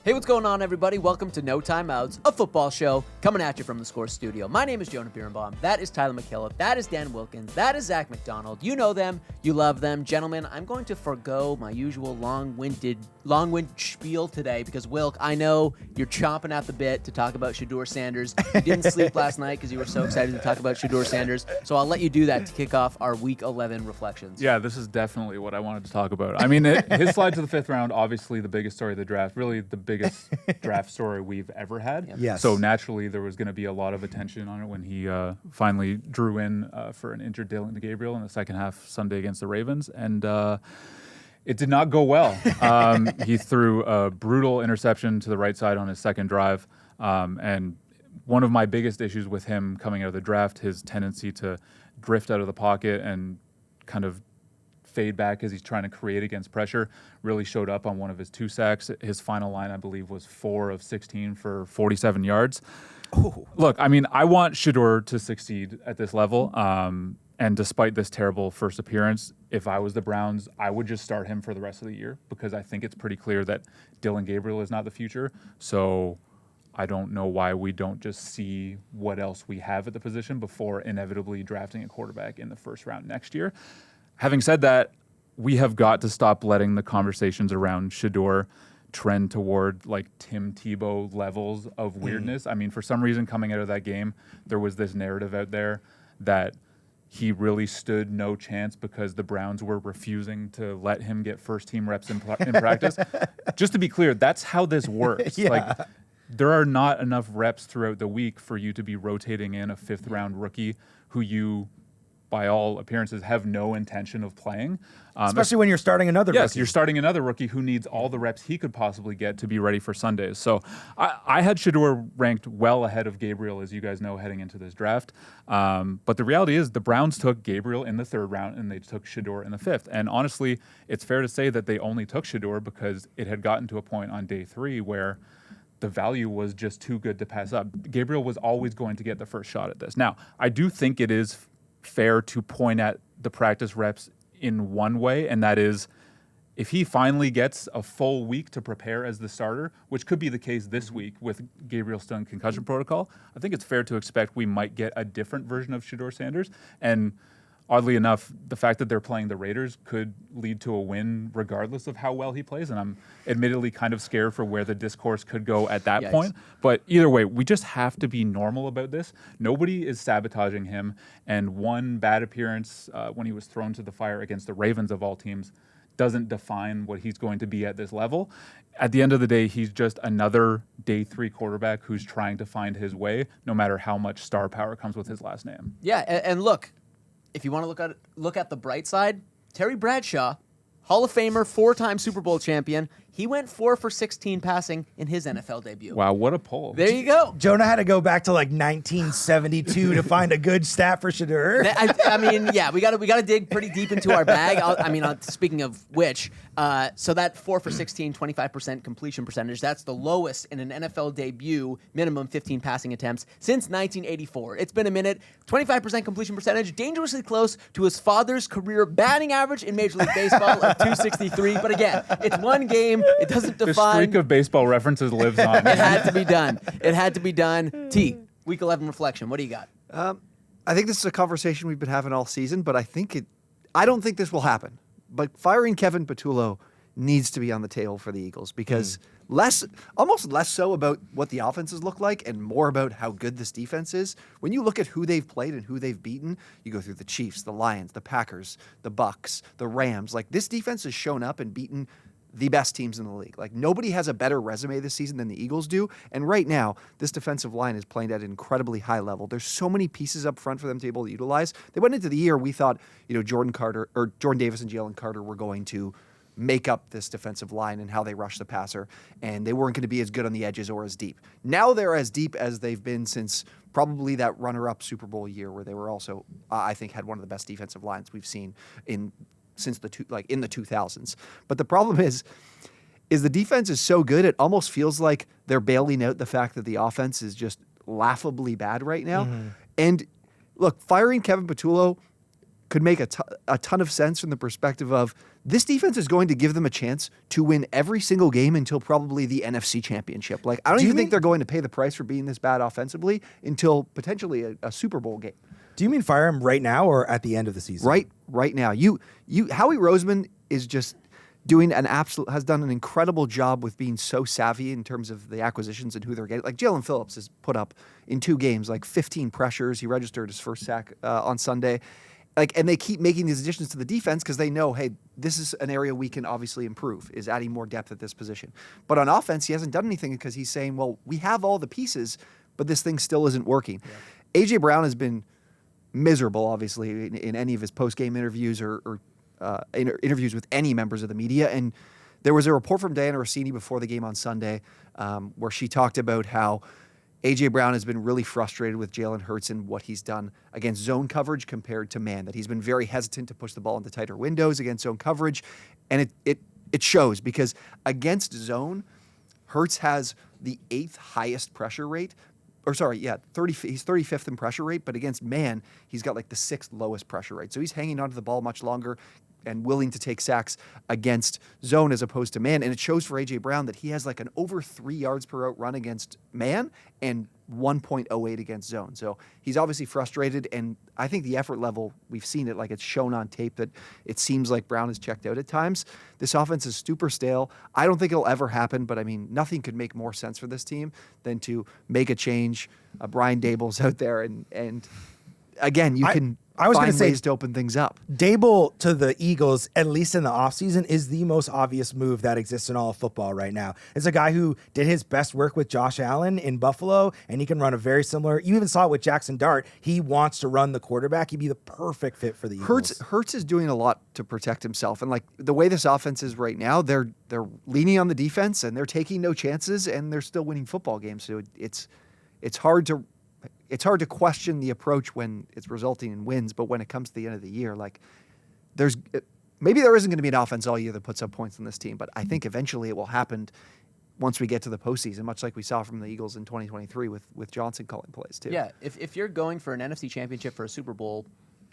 Hey, what's going on, everybody? Welcome to No Timeouts, a football show coming at you from the Score Studio. My name is Jonah Birenbaum. That is Tyler MacKillop. That is Dan Wilkins. That is Zak McDonald. You know them. You love them. Gentlemen, I'm going to forgo my usual long-winded spiel today because, Wilk, I know you're chomping at the bit to talk about Shedeur Sanders. You didn't sleep last night because you were so excited to talk about Shedeur Sanders. So I'll let you do that to kick off our Week 11 reflections. Yeah, this is definitely what I wanted to talk about. I mean, his slide to the fifth round, obviously the biggest story of the draft, really the biggest draft story we've ever had. Yep. Yes. So naturally, there was going to be a lot of attention on it when he finally drew in for an injured Dylan Gabriel in the second half Sunday against the Ravens. And it did not go well. He threw a brutal interception to the right side on his second drive. And one of my biggest issues with him coming out of the draft, his tendency to drift out of the pocket and kind of fade back as he's trying to create against pressure, really showed up on one of his 2 sacks. His final line, I believe, was 4 of 16 for 47 yards. Ooh. Look, I mean, I want Shedeur to succeed at this level. And despite this terrible first appearance, if I was the Browns, I would just start him for the rest of the year because I think it's pretty clear that Dylan Gabriel is not the future. So I don't know why we don't just see what else we have at the position before inevitably drafting a quarterback in the first round next year. Having said that, we have got to stop letting the conversations around Shedeur trend toward like Tim Tebow levels of weirdness. I mean, for some reason coming out of that game, there was this narrative out there that he really stood no chance because the Browns were refusing to let him get first-team reps in practice. Just to be clear, that's how this works. Yeah. Like, there are not enough reps throughout the week for you to be rotating in a fifth-round rookie who you, by all appearances, have no intention of playing. Especially when you're starting another Yes, rookie. you're starting another rookie who needs all the reps he could possibly get to be ready for Sundays. So I had Shedeur ranked well ahead of Gabriel, as you guys know, heading into this draft. But the reality is the Browns took Gabriel in the third round and they took Shedeur in the fifth. And honestly, it's fair to say that they only took Shedeur because it had gotten to a point on day 3 where the value was just too good to pass up. Gabriel was always going to get the first shot at this. Now, I do think it is fair to point at the practice reps in one way, and that is if he finally gets a full week to prepare as the starter, which could be the case this week with Gabriel still in concussion protocol, I think it's fair to expect we might get a different version of Shedeur Sanders. And oddly enough, the fact that they're playing the Raiders could lead to a win regardless of how well he plays. And I'm admittedly kind of scared for where the discourse could go at that Yikes. point. But either way, we just have to be normal about this. Nobody is sabotaging him. And one bad appearance when he was thrown to the fire against the Ravens of all teams doesn't define what he's going to be at this level. At the end of the day, he's just another day 3 quarterback who's trying to find his way, no matter how much star power comes with his last name. Yeah, and look, if you want to look at the bright side, Terry Bradshaw, Hall of Famer, 4-time Super Bowl champion, he went 4 for 16 passing in his NFL debut. Wow, what a pull. There you go. Jonah had to go back to like 1972 to find a good stat for Shedeur. I mean, yeah, we got to dig pretty deep into our bag. Speaking of which, so that 4 for 16, 25% completion percentage, that's the lowest in an NFL debut, minimum 15 passing attempts since 1984. It's been a minute. 25% completion percentage, dangerously close to his father's career batting average in Major League Baseball of 263. But again, it's one game. It doesn't define. The streak of baseball references lives on. It had to be done. It had to be done. T, Week 11 reflection. What do you got? I think this is a conversation we've been having all season, but I don't think this will happen. But firing Kevin Patullo needs to be on the table for the Eagles because almost less so about what the offenses look like and more about how good this defense is. When you look at who they've played and who they've beaten, you go through the Chiefs, the Lions, the Packers, the Bucks, the Rams. Like, this defense has shown up and beaten the best teams in the league. Like, nobody has a better resume this season than the Eagles do. And right now, this defensive line is playing at an incredibly high level. There's so many pieces up front for them to be able to utilize. They went into the year, we thought, Jordan Davis and Jalen Carter were going to make up this defensive line and how they rush the passer, and they weren't going to be as good on the edges or as deep. Now they're as deep as they've been since probably that runner-up Super Bowl year where they were also, I think, had one of the best defensive lines we've seen in the 2000s. But the problem is the defense is so good, it almost feels like they're bailing out the fact that the offense is just laughably bad right now. Mm-hmm. And look, firing Kevin Patullo, could make a ton of sense from the perspective of this defense is going to give them a chance to win every single game until probably the NFC Championship. Like, I don't even think they're going to pay the price for being this bad offensively until potentially a Super Bowl game. Do you mean fire him right now or at the end of the season? Right now. Howie Roseman is just has done an incredible job with being so savvy in terms of the acquisitions and who they're getting. Like Jalen Phillips has put up in 2 games like 15 pressures. He registered his first sack on Sunday. And they keep making these additions to the defense because they know, hey, this is an area we can obviously improve, is adding more depth at this position. But on offense, he hasn't done anything because he's saying, well, we have all the pieces, but this thing still isn't working. Yeah. A.J. Brown has been miserable, obviously, in any of his post-game interviews or interviews with any members of the media. And there was a report from Diana Rossini before the game on Sunday where she talked about how A.J. Brown has been really frustrated with Jalen Hurts and what he's done against zone coverage compared to man, that he's been very hesitant to push the ball into tighter windows against zone coverage. And it shows because against zone, Hurts has the 8th highest pressure rate. He's 35th in pressure rate, but against man, he's got like the 6th lowest pressure rate. So he's hanging onto the ball much longer and willing to take sacks against zone as opposed to man. And it shows for A.J. Brown that he has like an over 3 yards per route run against man and 1.08 against zone. So he's obviously frustrated, and I think the effort level, we've seen it, like it's shown on tape that it seems like Brown has checked out at times. This offense is super stale. I don't think it'll ever happen, but I mean, nothing could make more sense for this team than to make a change. Brian Daboll's out there, and again, you can find ways to open things up. Daboll to the Eagles, at least in the offseason, is the most obvious move that exists in all of football right now. It's a guy who did his best work with Josh Allen in Buffalo, and he can run a very similar. You even saw it with Jackson Dart. He wants to run the quarterback. He'd be the perfect fit for the Eagles. Hurts is doing a lot to protect himself, and like the way this offense is right now, they're leaning on the defense and they're taking no chances, and they're still winning football games. So it's hard to question the approach when it's resulting in wins, but when it comes to the end of the year, like maybe there isn't going to be an offense all year that puts up points in this team, but I think eventually it will happen once we get to the postseason, much like we saw from the Eagles in 2023 with Johnson calling plays too. Yeah, if you're going for an NFC Championship for a Super Bowl,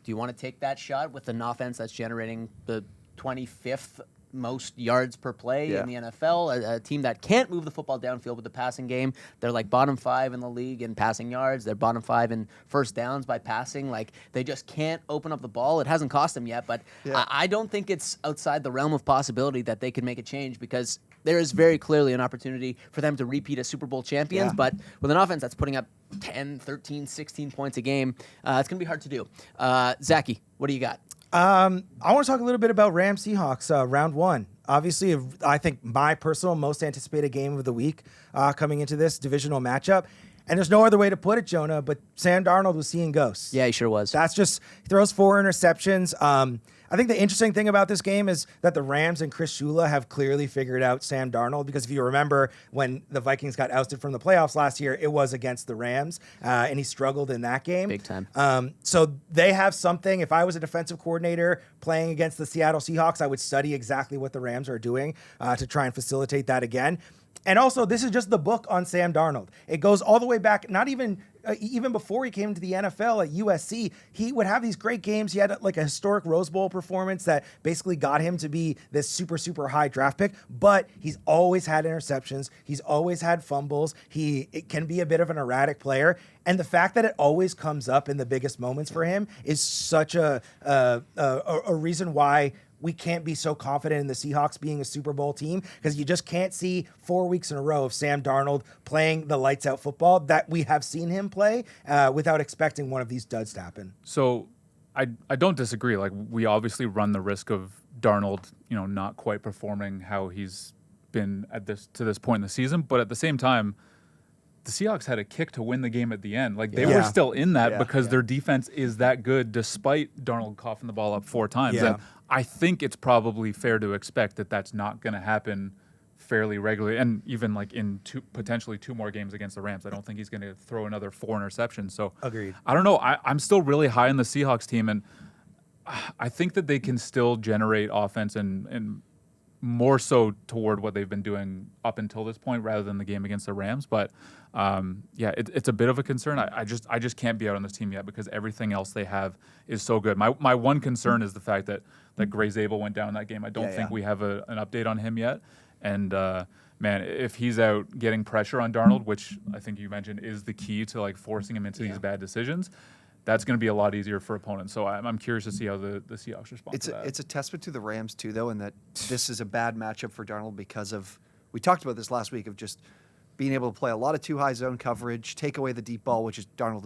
do you want to take that shot with an offense that's generating the 25th most yards per play in the NFL, a team that can't move the football downfield with the passing game? They're like bottom 5 in the league in passing yards. They're bottom 5 in first downs by passing. Like, they just can't open up the ball. It hasn't cost them yet, but I don't think it's outside the realm of possibility that they could make a change, because there is very clearly an opportunity for them to repeat as Super Bowl champions, but with an offense that's putting up 10, 13, 16 points a game, it's going to be hard to do. Zachy, what do you got? I want to talk a little bit about Rams-Seahawks round 1. Obviously, I think my personal most anticipated game of the week coming into this divisional matchup. And there's no other way to put it, Jonah, but Sam Darnold was seeing ghosts. Yeah, he sure was. He throws 4 interceptions. I think the interesting thing about this game is that the Rams and Chris Shula have clearly figured out Sam Darnold, because if you remember when the Vikings got ousted from the playoffs last year, it was against the Rams, and he struggled in that game. Big time. So they have something. If I was a defensive coordinator playing against the Seattle Seahawks, I would study exactly what the Rams are doing to try and facilitate that again. And also, this is just the book on Sam Darnold. It goes all the way back, not even before he came to the NFL at USC. He would have these great games. He had like a historic Rose Bowl performance that basically got him to be this super, super high draft pick. But he's always had interceptions. He's always had fumbles. It can be a bit of an erratic player. And the fact that it always comes up in the biggest moments for him is such a reason why we can't be so confident in the Seahawks being a Super Bowl team, because you just can't see 4 weeks in a row of Sam Darnold playing the lights out football that we have seen him play without expecting one of these duds to happen. So I don't disagree. Like, we obviously run the risk of Darnold, not quite performing how he's been to this point in the season. But at the same time, the Seahawks had a kick to win the game at the end. Like, they were still in that because their defense is that good, despite Darnold coughing the ball up 4 times. Yeah. And I think it's probably fair to expect that that's not going to happen fairly regularly. And even like in potentially 2 more games against the Rams, I don't think he's going to throw another 4 interceptions. So agreed. I don't know. I'm still really high in the Seahawks team, and I think that they can still generate offense and more so toward what they've been doing up until this point rather than the game against the Rams. But it's a bit of a concern. I just can't be out on this team yet because everything else they have is so good. My one concern is the fact that Gray Zabel went down in that game. I don't think we have an update on him yet. And man, if he's out getting pressure on Darnold, which I think you mentioned is the key to like forcing him into these bad decisions, that's going to be a lot easier for opponents. So I'm curious to see how the Seahawks respond to that. It's a testament to the Rams, too, though, in that this is a bad matchup for Darnold because of, we talked about this last week, of just being able to play a lot of too high zone coverage, take away the deep ball, which is Darnold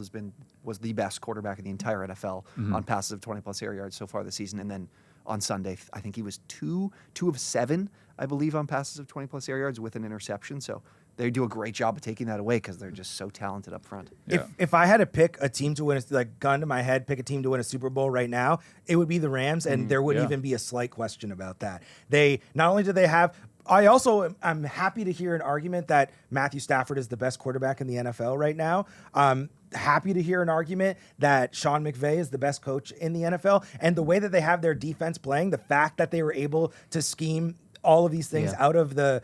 was the best quarterback in the entire NFL on passes of 20-plus air yards so far this season. And then on Sunday, I think he was 2 of 7, I believe, on passes of 20-plus air yards with an interception. So they do a great job of taking that away because they're just so talented up front. Yeah. If I had to pick a team to win, like gun to my head, pick a team to win a Super Bowl right now, it would be the Rams, and there wouldn't even be a slight question about that. They not only do they have. I'm happy to hear an argument that Matthew Stafford is the best quarterback in the NFL right now. Happy to hear an argument that Sean McVay is the best coach in the NFL, and the way that they have their defense playing, the fact that they were able to scheme all of these things out of the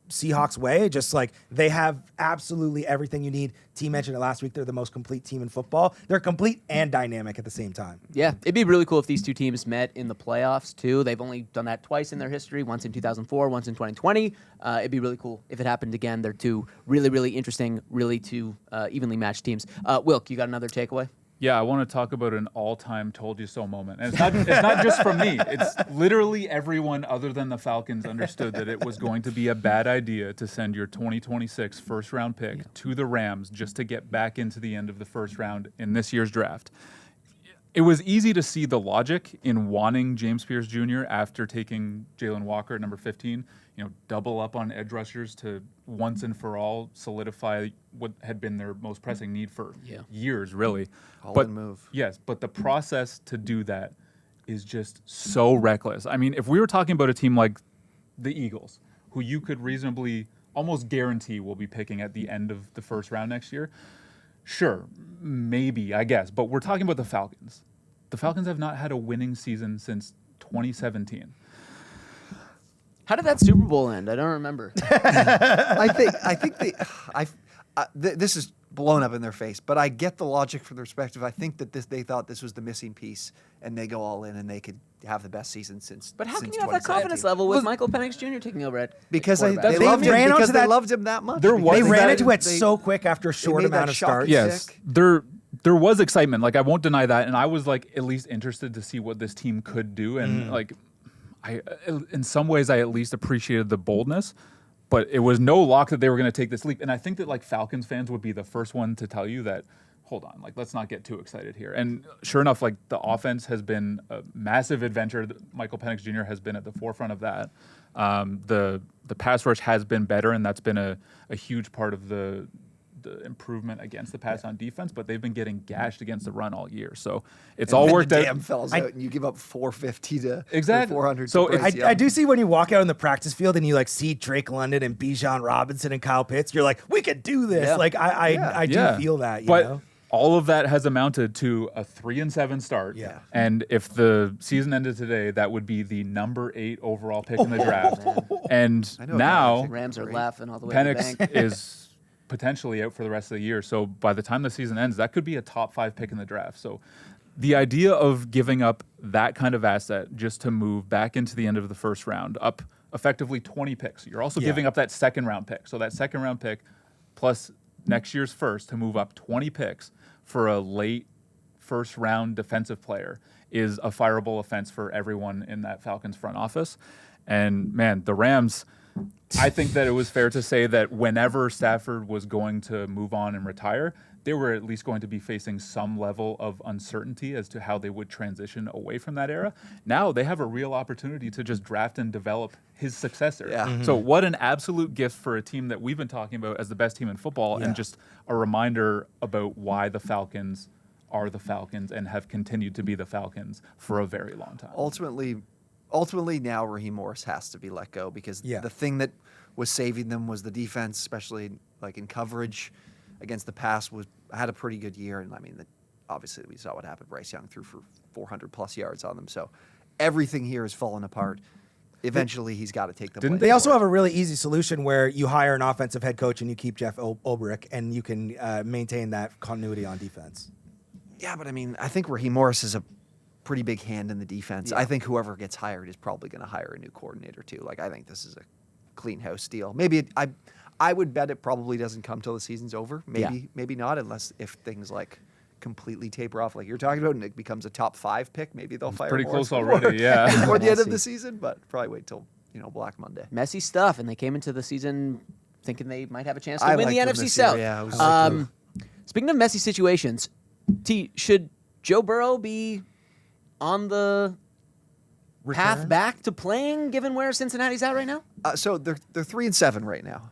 Seahawks way, just like they have absolutely everything you need. T mentioned it last week. They're the most complete team in football. They're complete and dynamic at the same time. Yeah, it'd be really cool if these two teams met in the playoffs too. They've only done that twice in their history, once in 2004, once in 2020. It'd be really cool if it happened again. They're two really, really interesting, really two evenly matched teams. Wilk, you got another takeaway? Yeah, I want to talk about an all-time told you so moment. And it's not just from me. It's literally everyone other than the Falcons understood that it was going to be a bad idea to send your 2026 first-round pick to the Rams just to get back into the end of the first round in this year's draft. It was easy to see the logic in wanting James Pierce Jr. after taking Jalen Walker at number 15. Double up on edge rushers to once and for all solidify what had been their most pressing need for years, really. All-in move. Yes, but the process to do that is just so reckless. I mean, if we were talking about a team like the Eagles, who you could reasonably almost guarantee will be picking at the end of the first round next year, sure, maybe, I guess. But we're talking about the Falcons. The Falcons have not had a winning season since 2017. How did that Super Bowl end? I don't remember. This is blown up in their face, but I get the logic from the perspective. I think that they thought this was the missing piece, and they go all in, and they could have the best season since. But how since can you have that confidence level with Michael Penix Jr. taking over at because they quarterback? loved him ran because onto they that- loved him that much. There was They ran that- into it so quick after a short made that amount of shocking starts. Yes, sick. there was excitement. Like, I won't deny that, and I was like at least interested to see what this team could do, and like, in some ways, I at least appreciated the boldness. But it was no lock that they were going to take this leap, and I think that like Falcons fans would be the first one to tell you that. Hold on, like let's not get too excited here. And sure enough, like the offense has been a massive adventure. Michael Penix Jr. has been at the forefront of that. The pass rush has been better, and that's been a huge part of the improvement against the pass on defense. But they've been getting gashed against the run all year, so it's all worked out. Damn fells out, and you give up 450 to Exactly. 400. So to Bryce Young. I do see when you walk out on the practice field and you like see Drake London and Bijan Robinson and Kyle Pitts, you're like, we could do this. Yeah. Like I do feel that, but know? all of that has amounted to a 3-7 start. Yeah. And if the season ended today, that would be the number 8 overall pick in the draft. And I know a now guy Rams are laughing all the way to the Penix bank. is potentially out for the rest of the year. So by the time the season ends, that could be a top 5 pick in the draft. So the idea of giving up that kind of asset just to move back into the end of the first round, up effectively 20 picks. You're also giving up that second round pick. So that second round pick plus next year's first to move up 20 picks for a late first round defensive player is a fireable offense for everyone in that Falcons front office. And man, the Rams, I think that it was fair to say that whenever Stafford was going to move on and retire, they were at least going to be facing some level of uncertainty as to how they would transition away from that era. Now they have a real opportunity to just draft and develop his successor. Yeah. Mm-hmm. So what an absolute gift for a team that we've been talking about as the best team in football, and just a reminder about why the Falcons are the Falcons and have continued to be the Falcons for a very long time. Ultimately, now Raheem Morris has to be let go because the thing that was saving them was the defense, especially like in coverage against the pass. Had a pretty good year, and I mean, obviously we saw what happened. Bryce Young threw for 400 plus yards on them, so everything here has fallen apart. eventually he's got to take the blame. They also have a really easy solution where you hire an offensive head coach and you keep Jeff Ulbrich, and you can maintain that continuity on defense. Yeah, but I mean, I think Raheem Morris is a pretty big hand in the defense. Yeah. I think whoever gets hired is probably going to hire a new coordinator too. Like, I think this is a clean house deal. Maybe I would bet it probably doesn't come till the season's over. Maybe not, unless if things like completely taper off, like you're talking about, and it becomes a top 5 pick. Maybe they'll fire Pretty Morris close already, yeah. before the end of Messy. the season, but probably wait till Black Monday. Messy stuff, and they came into the season thinking they might have a chance to I win the liked them NFC this year, South. yeah, I was Speaking of messy situations, should Joe Burrow be on the path back to playing, given where Cincinnati's at right now? So they're 3-7 right now,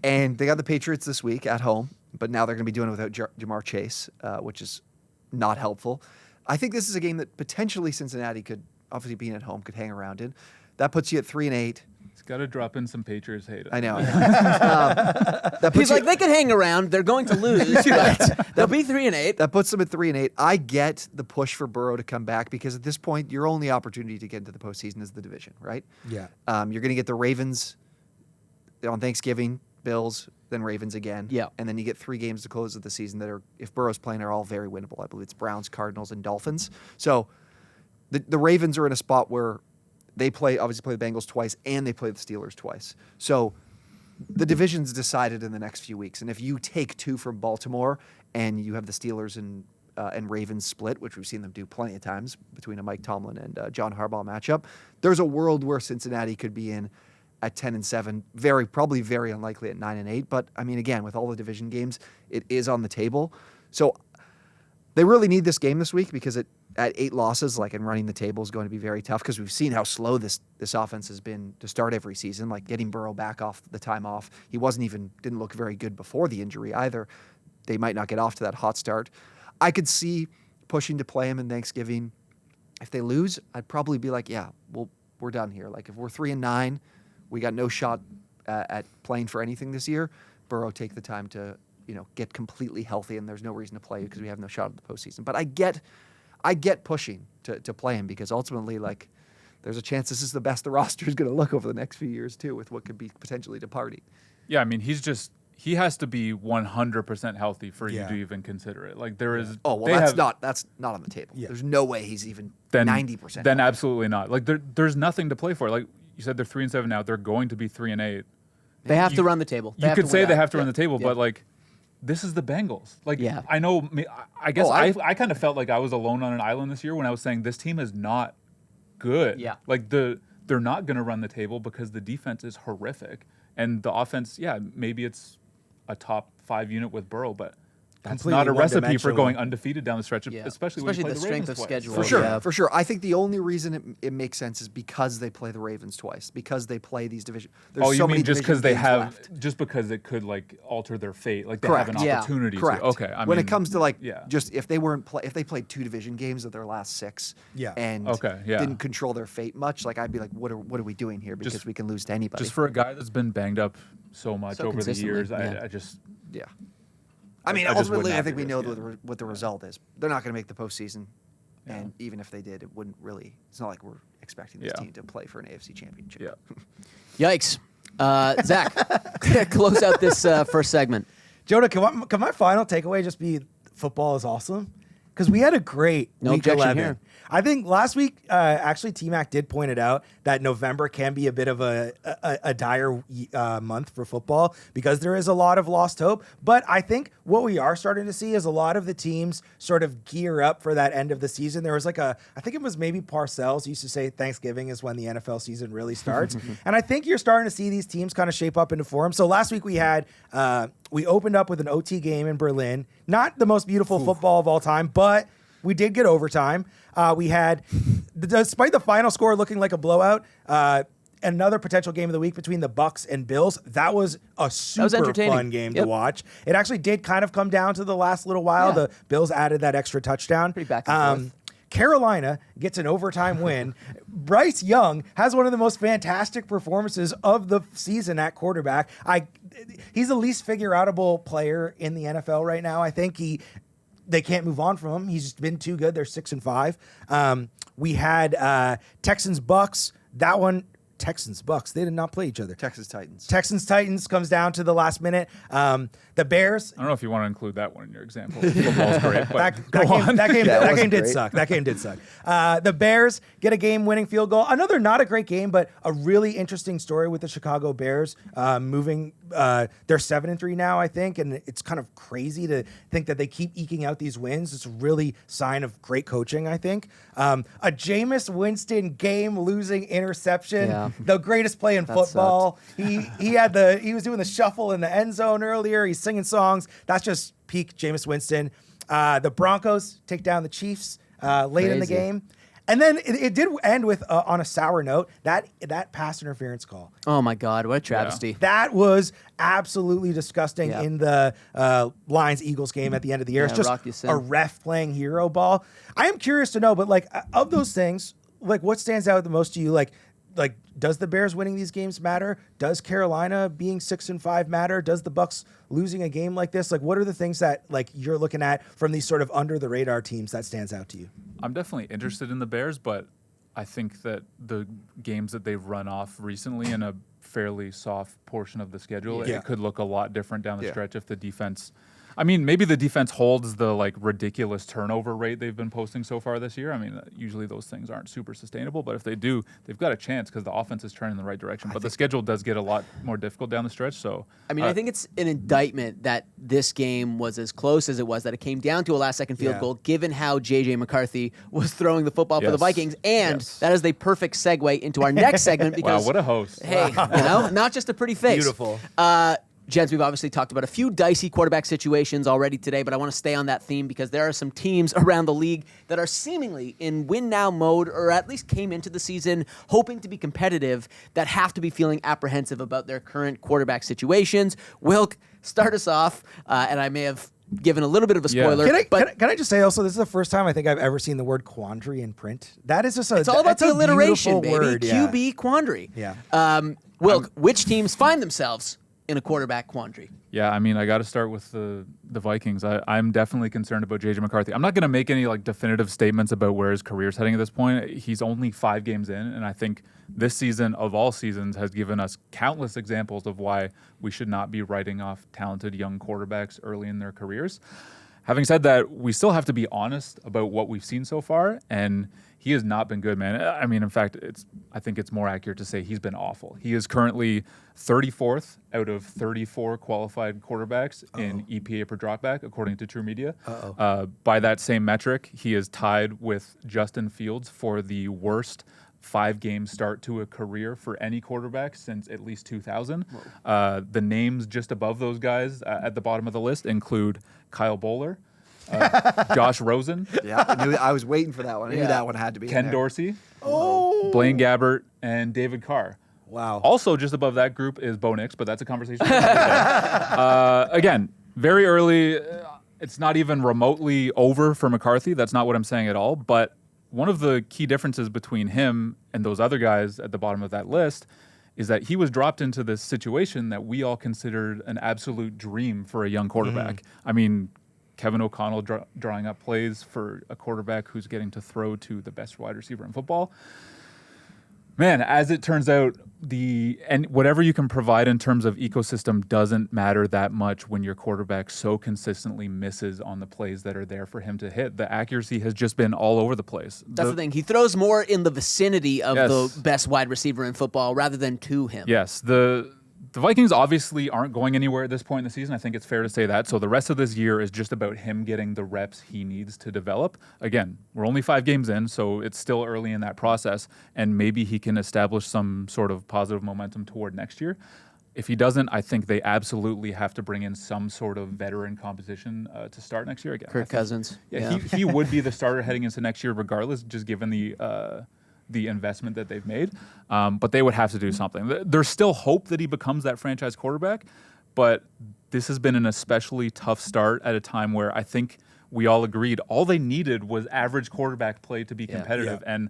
and they got the Patriots this week at home. But now they're going to be doing it without Jamar Chase, which is not helpful. I think this is a game that potentially Cincinnati could, obviously being at home, could hang around in. That puts you at 3-8. He's got to drop in some Patriots hate. I know. He's like, they could hang around. They're going to lose, but they'll be 3-8. That puts them at 3-8. I get the push for Burrow to come back because at this point, your only opportunity to get into the postseason is the division, right? Yeah. You're going to get the Ravens on Thanksgiving, Bills, then Ravens again. Yeah. And then you get 3 games to close of the season that are, if Burrow's playing, are all very winnable. I believe it's Browns, Cardinals, and Dolphins. So the Ravens are in a spot where they obviously play the Bengals twice and they play the Steelers twice. So the division's decided in the next few weeks. And if you take 2 from Baltimore and you have the Steelers and Ravens split, which we've seen them do plenty of times between a Mike Tomlin and John Harbaugh matchup, there's a world where Cincinnati could be in at 10-7, probably very unlikely at 9-8. But I mean, again, with all the division games, it is on the table. So they really need this game this week because at 8 losses, like, and running the table is going to be very tough because we've seen how slow this offense has been to start every season. Like, getting Burrow back off the time off, he didn't look very good before the injury either. They might not get off to that hot start. I could see pushing to play him in Thanksgiving. If they lose, I'd probably be like, yeah, we're done here. Like, if we're 3-9. We got no shot at playing for anything this year. Burrow take the time to, get completely healthy, and there's no reason to play because we have no shot at the postseason. But I get pushing to play him because ultimately, like, there's a chance this is the best the roster is going to look over the next few years too, with what could be potentially departing. Yeah, I mean, he has to be 100% healthy for you to even consider it. Like, there is. Oh well, that's not on the table. Yeah. There's no way he's even 90%. Then absolutely not. Like, there's nothing to play for. Like you said, they're 3-7 now. They're going to be 3-8. They have to run the table. You could say they have to run the table, but like, this is the Bengals. Like, I know. I guess I kind of felt like I was alone on an island this year when I was saying this team is not good. Yeah. Like, they're not going to run the table because the defense is horrific, and the offense. Yeah, maybe it's a top 5 unit with Burrow, but that's Completely not a recipe for one-dimensional. going undefeated down the stretch, especially when you play the the strength Ravens of twice. schedule. For sure, Yeah. for sure. I think the only reason it makes sense is because they play the Ravens twice, because they play these division. There's Oh, so you many mean just because division they games have, left. just because it could like alter their fate, like they Correct. have an Yeah. opportunity Correct. to. Okay, when it mean, comes to like, yeah. just if they played 2 division games of their last 6, and didn't control their fate much, like, I'd be like, what are we doing here? Because we can lose to anybody. Just for a guy that's been banged up so much So over the consistently, years, yeah. I just. Yeah. I mean, I just ultimately, wouldn't I think we have know to risk what the result is. They're not going to make the postseason, and even if they did, it wouldn't really. It's not like we're expecting this team to play for an AFC championship. Yeah. Yikes. Zach, close out this first segment. Jonah, can my final takeaway just be football is awesome? Because we had a great No week objection 11. here. I think last week, actually, T-Mac did point it out that November can be a bit of a dire month for football because there is a lot of lost hope. But I think what we are starting to see is a lot of the teams sort of gear up for that end of the season. There was I think it was maybe Parcells used to say Thanksgiving is when the NFL season really starts. And I think you're starting to see these teams kind of shape up into form. So last week we had, we opened up with an OT game in Berlin. Not the most beautiful football of all time, but we did get overtime. We had, despite the final score looking like a blowout, another potential game of the week between the Bucks and Bills. That was a super entertaining. fun game to watch. It actually did kind of come down to the last little while. Yeah. The Bills added that extra touchdown. Pretty back and forth. Carolina gets an overtime win. Bryce Young has one of the most fantastic performances of the season at quarterback. He's the least figure-outable player in the NFL right now. I think they can't move on from him. He's been too good. They're 6-5. We had Texans Bucks. That one, Texans-Bucks, they did not play each other. Texans-Titans. Texans-Titans comes down to the last minute. The Bears. I don't know if you want to include that one in your example. Football's great, but that game did great. suck. That game did suck. The Bears get a game-winning field goal. Another not a great game, but a really interesting story with the Chicago Bears moving. They're 7-3 now, I think, and it's kind of crazy to think that they keep eking out these wins. It's really sign of great coaching, I think. A Jameis Winston game-losing interception. Yeah. The greatest play in football. He was doing the shuffle in the end zone earlier. He's singing songs. That's just peak Jameis Winston. The Broncos take down the Chiefs late in the Crazy. game. And then it did end with, on a sour note, that pass interference call. Oh my God, what a travesty. That was absolutely disgusting Yeah. in the Lions-Eagles game at the end of the year. Yeah, It's just Rock Ya-Sin. a ref playing hero ball. I am curious to know, but like of those things, like what stands out the most to you? Like does the Bears winning these games matter? Does Carolina being 6-5 matter? Does the Bucks losing a game like this? Like what are the things that like you're looking at from these sort of under the radar teams that stands out to you? I'm definitely interested in the Bears, but I think that the games that they've run off recently in a fairly soft portion of the schedule, Yeah. it could look a lot different down the Yeah. stretch if the defense. I mean, maybe the defense holds the like ridiculous turnover rate they've been posting so far this year. I mean, usually those things aren't super sustainable, but if they do, they've got a chance because the offense is trending in the right direction. But the schedule does get a lot more difficult down the stretch. So I mean, I think it's an indictment that this game was as close as it was, that it came down to a last-second field Yeah. goal, given how J.J. McCarthy was throwing the football for the Yes. Vikings. And Yes. that is the perfect segue into our next segment because, wow, what a host! hey, not just a pretty face. Beautiful. Gents, we've obviously talked about a few dicey quarterback situations already today, but I want to stay on that theme because there are some teams around the league that are seemingly in win-now mode, or at least came into the season hoping to be competitive, that have to be feeling apprehensive about their current quarterback situations. Wilk, start us off, and I may have given a little bit of a Yeah. spoiler, but Can I just say also, this is the first time I think I've ever seen the word quandary in print. That is just it's all about that's a the alliteration, beautiful baby. word, yeah. QB quandary. Yeah. Wilk, which teams find themselves in a quarterback quandary? Yeah, I mean, I got to start with the Vikings. I'm definitely concerned about J.J. McCarthy. I'm not going to make any like definitive statements about where his career's heading at this point. He's only 5 games in, and I think this season of all seasons has given us countless examples of why we should not be writing off talented young quarterbacks early in their careers. Having said that, we still have to be honest about what we've seen so far, and he has not been good, man. I mean, in fact, I think it's more accurate to say he's been awful. He is currently 34th out of 34 qualified quarterbacks in EPA per dropback, according to True Media. By that same metric, he is tied with Justin Fields for the worst 5-game start to a career for any quarterback since at least 2000. The names just above those guys at the bottom of the list include Kyle Bowler, Josh Rosen, Yeah, I was waiting for that one. I knew that one had to be in Ken there. Dorsey, Blaine Gabbert, and David Carr. Wow. Also, just above that group is Bo Nix, but that's a conversation. Again, very early. It's not even remotely over for McCarthy. That's not what I'm saying at all. But one of the key differences between him and those other guys at the bottom of that list is that he was dropped into this situation that we all considered an absolute dream for a young quarterback. I mean, Kevin O'Connell drawing up plays for a quarterback who's getting to throw to the best wide receiver in football. Man, as it turns out, whatever you can provide in terms of ecosystem doesn't matter that much when your quarterback so consistently misses on the plays that are there for him to hit. The accuracy has just been all over the place. That's the thing. He throws more in the vicinity of Yes. the best wide receiver in football rather than to him. Yes, the Vikings obviously aren't going anywhere at this point in the season. I think it's fair to say that. So the rest of this year is just about him getting the reps he needs to develop. Again, we're only 5 games in, so it's still early in that process, and maybe he can establish some sort of positive momentum toward next year. If he doesn't, I think they absolutely have to bring in some sort of veteran composition to start next year again. Kirk Cousins. Yeah, he would be the starter heading into next year regardless, just given the investment that they've made. But they would have to do something. There's still hope that he becomes that franchise quarterback, but this has been an especially tough start at a time where I think we all agreed all they needed was average quarterback play to be competitive. Yeah. And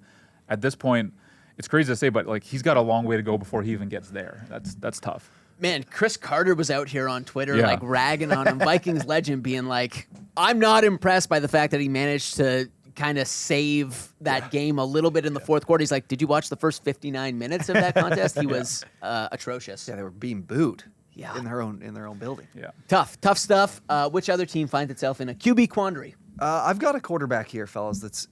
at this point, it's crazy to say, but like he's got a long way to go before he even gets there. That's tough. Man, Chris Carter was out here on Twitter, Yeah. ragging on him, Vikings legend, being like, I'm not impressed by the fact that he managed to kind of save that game a little bit in the fourth quarter. He's like, did you watch the first 59 minutes of that contest? He was atrocious. Yeah, they were being booed. Yeah. in their own building. Yeah. Tough stuff. Which other team finds itself in a QB quandary? I've got a quarterback here, fellas.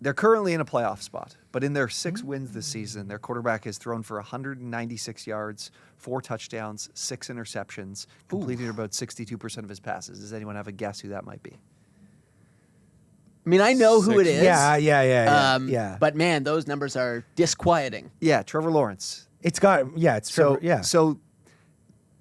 They're currently in a playoff spot, but in their 6 wins this season, their quarterback has thrown for 196 yards, 4 touchdowns, 6 interceptions, completing about 62% of his passes. Does anyone have a guess who that might be? I mean, I know who it is. Yeah. But man, those numbers are disquieting. Yeah, Trevor Lawrence. It's Trevor. Yeah. So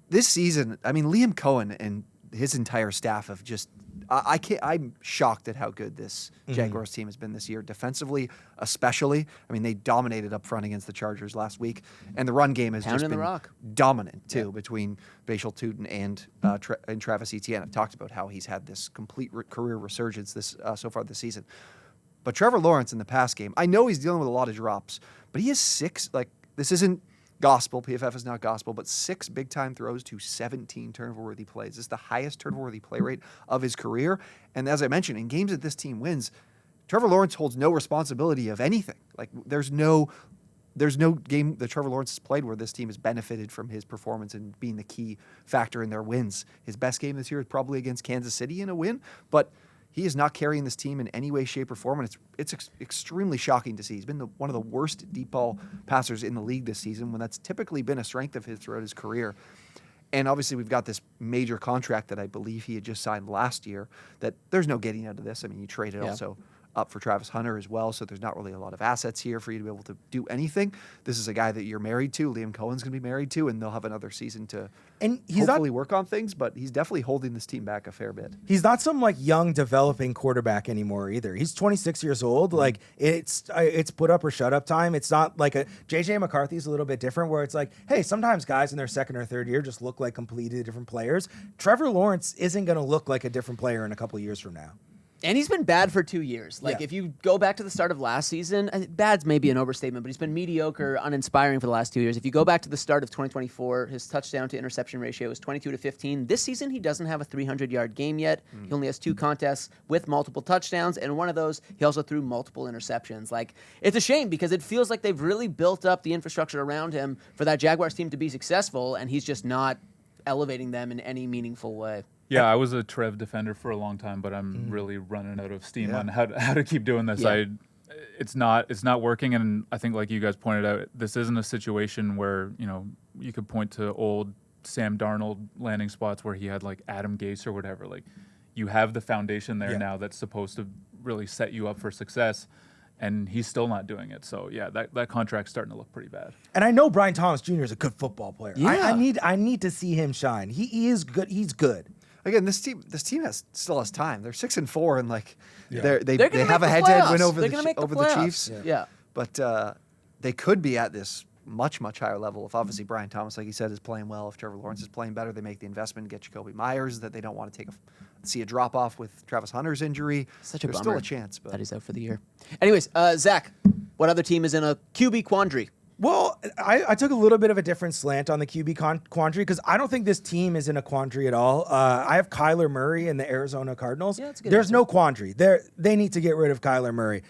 this season, I mean, Liam Cohen and his entire staff have just. I'm shocked at how good this Jaguars team has been this year, defensively especially. I mean, they dominated up front against the Chargers last week, and the run game has just been dominant too between Bashal Tutin and Travis Etienne. I've talked about how he's had this complete career resurgence so far this season. But Trevor Lawrence in the pass game, I know he's dealing with a lot of drops, but he has 6. Like, this isn't gospel. PFF is not gospel, but 6 big-time throws to 17 turnover-worthy plays. This is the highest turnover-worthy play rate of his career. And as I mentioned, in games that this team wins, Trevor Lawrence holds no responsibility of anything. Like, there's no game that Trevor Lawrence has played where this team has benefited from his performance and being the key factor in their wins. His best game this year is probably against Kansas City in a win, but he is not carrying this team in any way, shape, or form, and it's extremely shocking to see. He's been one of the worst deep ball passers in the league this season, when that's typically been a strength of his throughout his career. And obviously, we've got this major contract that I believe he had just signed last year that there's no getting out of this. I mean, you traded also up for Travis Hunter as well, so there's not really a lot of assets here for you to be able to do anything. This is a guy that you're married to. Liam Cohen's going to be married to, and they'll have another season to hopefully work on things, but he's definitely holding this team back a fair bit. He's not some like young developing quarterback anymore either. He's 26 years old. Like, it's put up or shut up time. It's not like JJ McCarthy's a little bit different, where it's like, hey, sometimes guys in their second or third year just look like completely different players. Trevor Lawrence isn't going to look like a different player in a couple of years from now. And he's been bad for 2 years. Like, if you go back to the start of last season, bad's maybe an overstatement, but he's been mediocre, uninspiring for the last 2 years. If you go back to the start of 2024, his touchdown to interception ratio is 22-15. This season, he doesn't have a 300-yard game yet. He only has 2 contests with multiple touchdowns, and one of those, he also threw multiple interceptions. Like, it's a shame because it feels like they've really built up the infrastructure around him for that Jaguars team to be successful, and he's just not elevating them in any meaningful way. Yeah, I was a Trev defender for a long time, but I'm really running out of steam on how to keep doing this. Yeah. It's not working, and I think, like you guys pointed out, this isn't a situation where you could point to old Sam Darnold landing spots where he had like Adam Gase or whatever. Like, you have the foundation there now that's supposed to really set you up for success, and he's still not doing it. So yeah, that contract's starting to look pretty bad. And I know Brian Thomas Jr. is a good football player. Yeah. I need to see him shine. He is good. He's good. Again, this team still has time. They're 6-4, and they gonna have a make the head-to-head win playoffs. over They're gonna make the the playoffs. Chiefs. Yeah. But they could be at this much higher level if obviously Brian Thomas, like you said, is playing well. If Trevor Lawrence is playing better, they make the investment, get Jacoby Myers, that they don't want to see a drop off with Travis Hunter's injury. Such a There's bummer still a chance, but that he's out for the year. Anyways, Zach, what other team is in a QB quandary? Well, I took a little bit of a different slant on the QB quandary because I don't think this team is in a quandary at all. I have Kyler Murray and the Arizona Cardinals. Yeah, that's a good There's answer. no quandary. They need to get rid of Kyler Murray.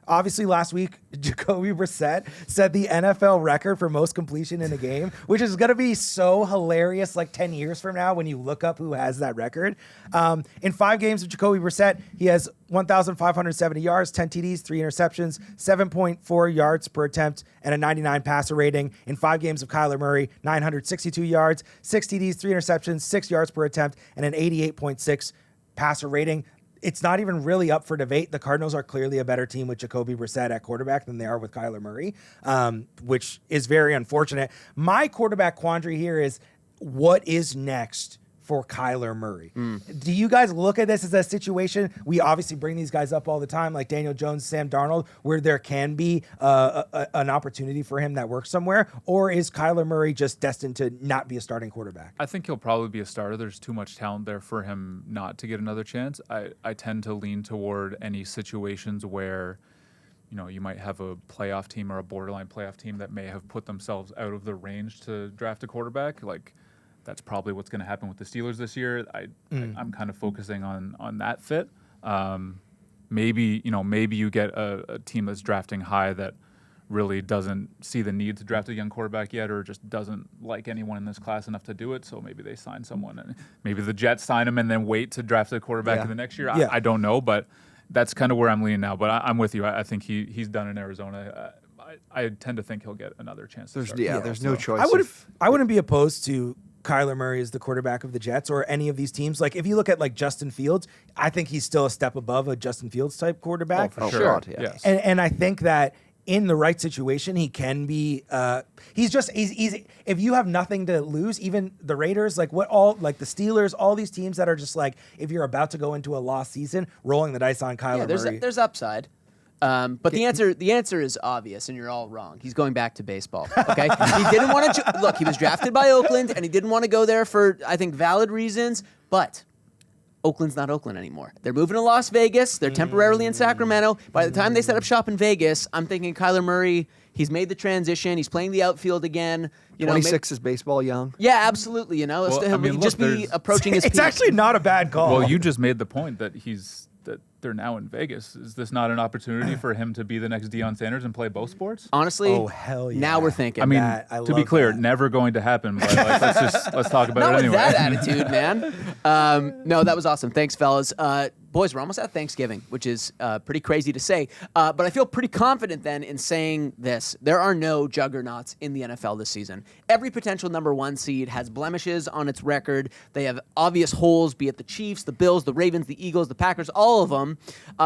Obviously, last week, Jacoby Brissett set the NFL record for most completion in a game, which is going to be so hilarious like 10 years from now when you look up who has that record. In 5 games of Jacoby Brissett, he has 1,570 yards, 10 TDs, 3 interceptions, 7.4 yards per attempt, and a 99 passer rating. In 5 games of Kyler Murray, 962 yards, 6 TDs, 3 interceptions, 6 yards per attempt, and an 88.6 passer rating. It's not even really up for debate. The Cardinals are clearly a better team with Jacoby Brissett at quarterback than they are with Kyler Murray, which is very unfortunate. My quarterback quandary here is, what is next for Kyler Murray? Do you guys look at this as a situation? We obviously bring these guys up all the time, like Daniel Jones, Sam Darnold, where there can be an opportunity for him that works somewhere, or is Kyler Murray just destined to not be a starting quarterback? I think he'll probably be a starter. There's too much talent there for him not to get another chance. I tend to lean toward any situations where you might have a playoff team or a borderline playoff team that may have put themselves out of the range to draft a quarterback. Like, that's probably what's going to happen with the Steelers this year. I'm kind of focusing on that fit. maybe you get a team that's drafting high that really doesn't see the need to draft a young quarterback yet, or just doesn't like anyone in this class enough to do it. So maybe they sign someone, and maybe the Jets sign him and then wait to draft a quarterback in the next year. Yeah. I don't know, but that's kind of where I'm leaning now. But I'm with you. I think he's done in Arizona. I tend to think he'll get another chance. There's no choice. I wouldn't be opposed to Kyler Murray as the quarterback of the Jets or any of these teams. Like if you look at like Justin Fields, I think he's still a step above a Justin Fields type quarterback. For sure. Yes. And I think that in the right situation, he can be. He's if you have nothing to lose, even the Raiders, like the Steelers, all these teams that are just like, if you're about to go into a lost season, rolling the dice on Kyler Murray. There's upside. But the answer is obvious, and you're all wrong. He's going back to baseball. Okay, he didn't want to look. He was drafted by Oakland, and he didn't want to go there for, I think, valid reasons. But Oakland's not Oakland anymore. They're moving to Las Vegas. They're temporarily in Sacramento. By the time they set up shop in Vegas, I'm thinking Kyler Murray. He's made the transition. He's playing the outfield again. 26 is baseball young. Yeah, absolutely. He'll just be approaching his peak. It's actually not a bad call. Well, you just made the point that they're now in Vegas. Is this not an opportunity for him to be the next Deion Sanders and play both sports? Honestly, oh hell yeah! Now we're thinking. I mean, to be clear, that. never going to happen. But let's talk about Not it anyway. with that attitude, man. No, that was awesome. Thanks, fellas. Boys, we're almost at Thanksgiving, which is pretty crazy to say. But I feel pretty confident then in saying this. There are no juggernauts in the NFL this season. Every potential number one seed has blemishes on its record. They have obvious holes, be it the Chiefs, the Bills, the Ravens, the Eagles, the Packers, all of them.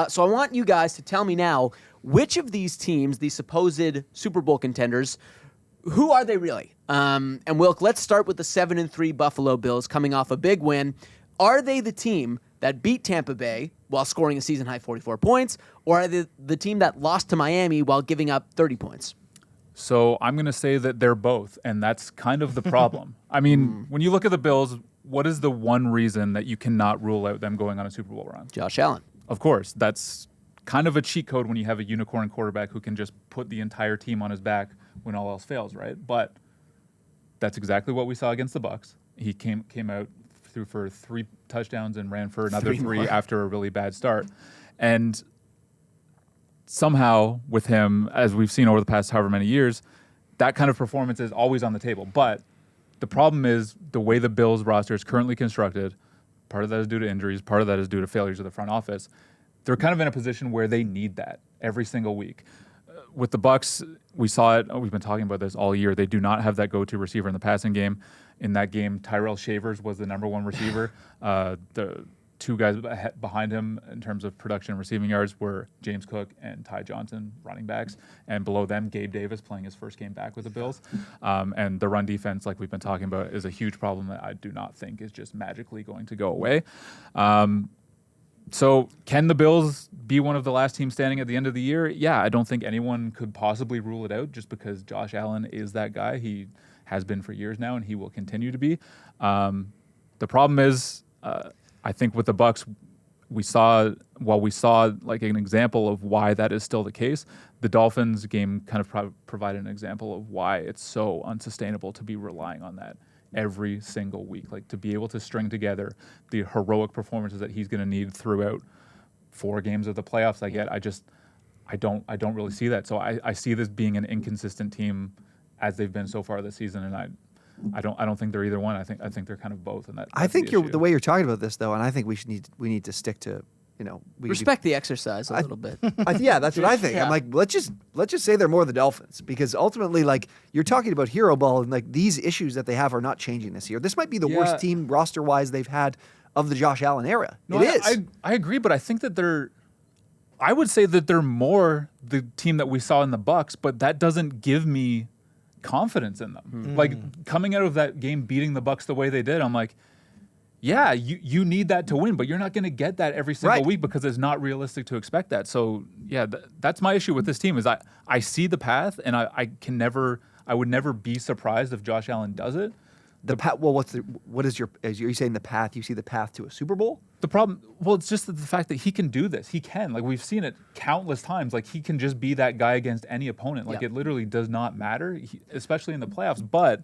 So I want you guys to tell me now, which of these teams, these supposed Super Bowl contenders, who are they really? And Wilk, let's start with the 7-3 Buffalo Bills coming off a big win. Are they the team that beat Tampa Bay while scoring a season-high 44 points, or are they the team that lost to Miami while giving up 30 points? So I'm going to say that they're both, and that's kind of the problem. I mean, when you look at the Bills, what is the one reason that you cannot rule out them going on a Super Bowl run? Josh Allen. Of course. That's kind of a cheat code when you have a unicorn quarterback who can just put the entire team on his back when all else fails, right? But that's exactly what we saw against the Bucs. He came out, threw for 3 touchdowns and ran for another 3 after a really bad start. And somehow with him, as we've seen over the past however many years, that kind of performance is always on the table. But the problem is the way the Bills roster is currently constructed. Part of that is due to injuries. Part of that is due to failures of the front office. They're kind of in a position where they need that every single week. With the Bucs, we saw it. We've been talking about this all year. They do not have that go-to receiver in the passing game. In that game, Tyrell Shavers was the number one receiver. The 2 guys behind him in terms of production and receiving yards were James Cook and Ty Johnson, running backs. And below them, Gabe Davis playing his first game back with the Bills. And the run defense, like we've been talking about, is a huge problem that I do not think is just magically going to go away. So can the Bills be one of the last teams standing at the end of the year? Yeah, I don't think anyone could possibly rule it out just because Josh Allen is that guy. He has been for years now, and he will continue to be. The problem is, I think with the Bucs, we saw like an example of why that is still the case. The Dolphins game kind of provided an example of why it's so unsustainable to be relying on that every single week. Like to be able to string together the heroic performances that he's going to need throughout 4 games of the playoffs. I don't really see that. So I see this being an inconsistent team as they've been so far this season, and I don't think they're either one. I think they're kind of both. And I think the way you're talking about this though, and I think we need to stick to respect the exercise a little bit. Yeah, that's what I think. Yeah. I'm like, let's just say they're more the Dolphins, because ultimately, like, you're talking about hero ball, and like these issues that they have are not changing this year. This might be the worst team roster wise they've had of the Josh Allen era. No, it is. I agree, but I think that I would say that they're more the team that we saw in the Bucs, but that doesn't give me confidence in them. Like coming out of that game beating the Bucs the way they did, I'm like, yeah, you need that to win, but you're not going to get that every single week because it's not realistic to expect that. So yeah, that's my issue with this team is I see the path, and I would never be surprised if Josh Allen does it. The path. Well, are you saying the path? You see the path to a Super Bowl? The problem, it's just the fact that he can do this. He can. Like, we've seen it countless times. Like, he can just be that guy against any opponent. Like, it literally does not matter, especially in the playoffs. But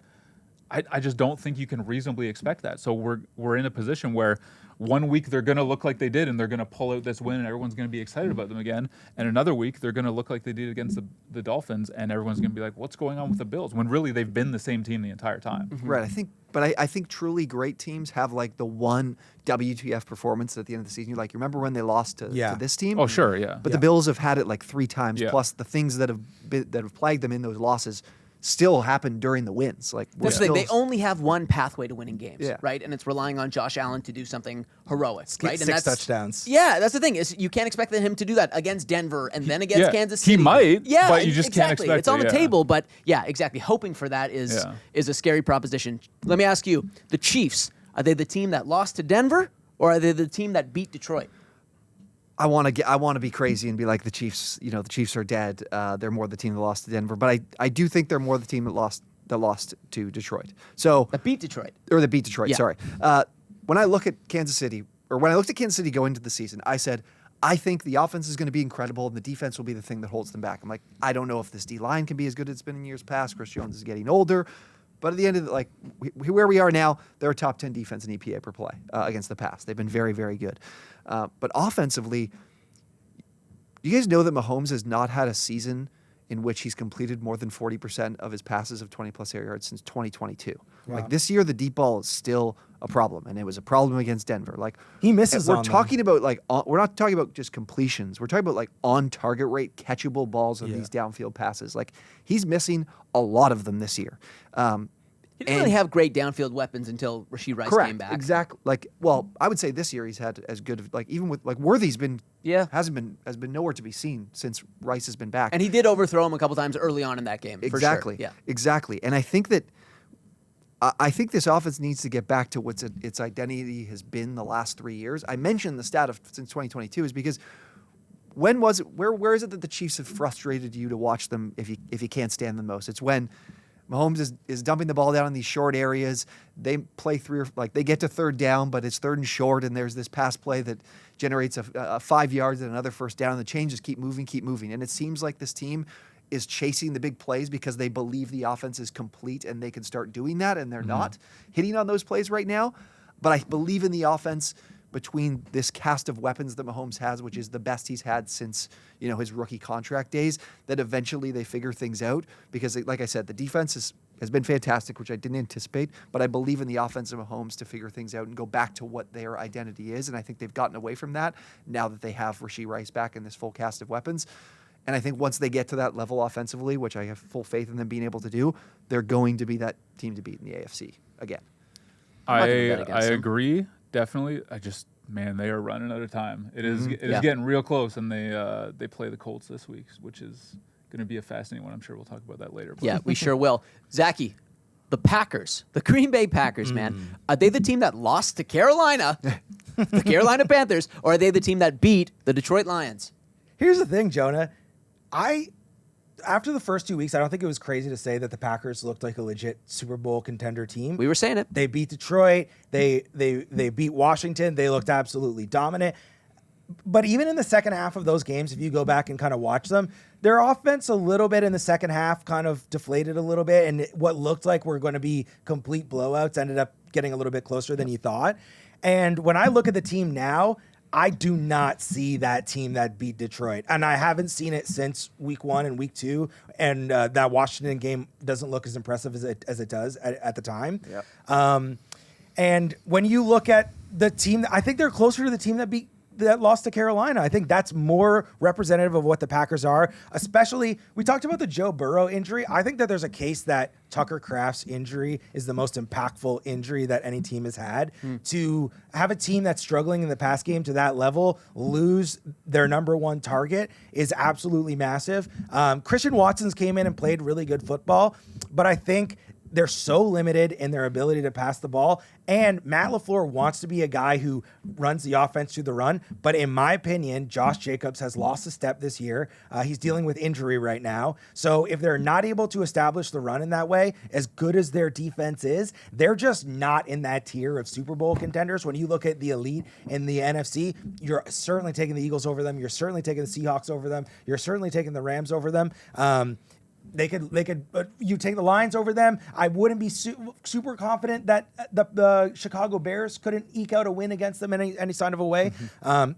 I just don't think you can reasonably expect that. So we're in a position where 1 week they're going to look like they did and they're going to pull out this win and everyone's going to be excited about them again. And another week they're going to look like they did against the Dolphins and everyone's going to be like, what's going on with the Bills? When really they've been the same team the entire time. Right. I think truly great teams have like the one WTF performance at the end of the season. You remember when they lost to this team? Oh, sure, yeah. But the Bills have had it like 3 times. Yeah. Plus the things that have plagued them in those losses still happen during the wins. Like That's the thing. They only have one pathway to winning games, Yeah. right? And it's relying on Josh Allen to do something heroic, right? And 6 touchdowns. Yeah, that's the thing. Is you can't expect him to do that against Denver and then against Kansas City. He might, yeah, but you just exactly. can't expect it's on the it, table, but yeah, exactly. Hoping for that is a scary proposition. Let me ask you: the Chiefs, are they the team that lost to Denver, or are they the team that beat Detroit? I want to be crazy and be like the Chiefs. You know, the Chiefs are dead. They're more the team that lost to Denver, but I do think they're more the team that lost to Detroit. So That beat Detroit. or that beat Detroit. Yeah. Sorry. When I look at Kansas City, or when I looked at Kansas City going into the season, I said, I think the offense is going to be incredible and the defense will be the thing that holds them back. I'm like, I don't know if this D-line can be as good as it's been in years past. Chris Jones is getting older. But at the end of it, where we are now, they're a top 10 defense in EPA per play against the pass. They've been very, very good. But offensively, you guys know that Mahomes has not had a season in which he's completed more than 40% of his passes of 20-plus air yards since 2022. Wow. Like this year, the deep ball is still a problem, and it was a problem against Denver. Like He misses We're on them. talking about we're not talking about just completions. We're talking about like on target rate, catchable balls on these downfield passes. Like he's missing a lot of them this year. He didn't really have great downfield weapons until Rashee Rice Correct. came back. Exactly. I would say this year he's had as good of even with Worthy's been has been nowhere to be seen since Rice has been back. And he did overthrow him a couple times early on in that game. Exactly. For sure. Yeah. Exactly. And I think this offense needs to get back to what its identity has been the last 3 years. I mentioned the stat of since 2022 is because when was it? Where is it that the Chiefs have frustrated you to watch them if you can't stand them most? It's when Mahomes is dumping the ball down in these short areas. They play they get to third down, but it's third and short, and there's this pass play that generates a 5 yards and another first down. And the chains just keep moving. And it seems like this team is chasing the big plays because they believe the offense is complete and they can start doing that, and they're not hitting on those plays right now. But I believe in the offense between this cast of weapons that Mahomes has, which is the best he's had since his rookie contract days, that eventually they figure things out. Because, like I said, the defense has been fantastic, which I didn't anticipate, but I believe in the offense of Mahomes to figure things out and go back to what their identity is, and I think they've gotten away from that now that they have Rashee Rice back and this full cast of weapons. And I think once they get to that level offensively, which I have full faith in them being able to do, they're going to be that team to beat in the AFC again. I agree, definitely. They are running out of time. It is getting real close, and they play the Colts this week, which is going to be a fascinating one. I'm sure we'll talk about that later. But. Yeah, we sure will. Zachy, the Packers, the Green Bay Packers, man, are they the team that lost to Carolina, the Carolina Panthers, or are they the team that beat the Detroit Lions? Here's the thing, Jonah. After the first 2 weeks, I don't think it was crazy to say that the Packers looked like a legit Super Bowl contender team. We were saying it. They beat Detroit. They beat Washington. They looked absolutely dominant. But even in the second half of those games, if you go back and kind of watch them, their offense a little bit in the second half kind of deflated a little bit. And what looked like were going to be complete blowouts ended up getting a little bit closer than you thought. And when I look at the team now, I do not see that team that beat Detroit. And I haven't seen it since week 1 and week 2. And that Washington game doesn't look as impressive as it does at the time. Yep. And when you look at the team, I think they're closer to the team that lost to Carolina. I think that's more representative of what the Packers are. Especially, we talked about the Joe Burrow injury. I think that there's a case that Tucker Kraft's injury is the most impactful injury that any team has had. To have a team that's struggling in the pass game to that level lose their number one target is absolutely massive. Christian Watson's came in and played really good football, but I think they're so limited in their ability to pass the ball. And Matt LaFleur wants to be a guy who runs the offense through the run. But in my opinion, Josh Jacobs has lost a step this year. He's dealing with injury right now. So if they're not able to establish the run in that way, as good as their defense is, they're just not in that tier of Super Bowl contenders. When you look at the elite in the NFC, you're certainly taking the Eagles over them. You're certainly taking the Seahawks over them. You're certainly taking the Rams over them. They could. You take the Lions over them. I wouldn't be super confident that the Chicago Bears couldn't eke out a win against them in any sign of a way.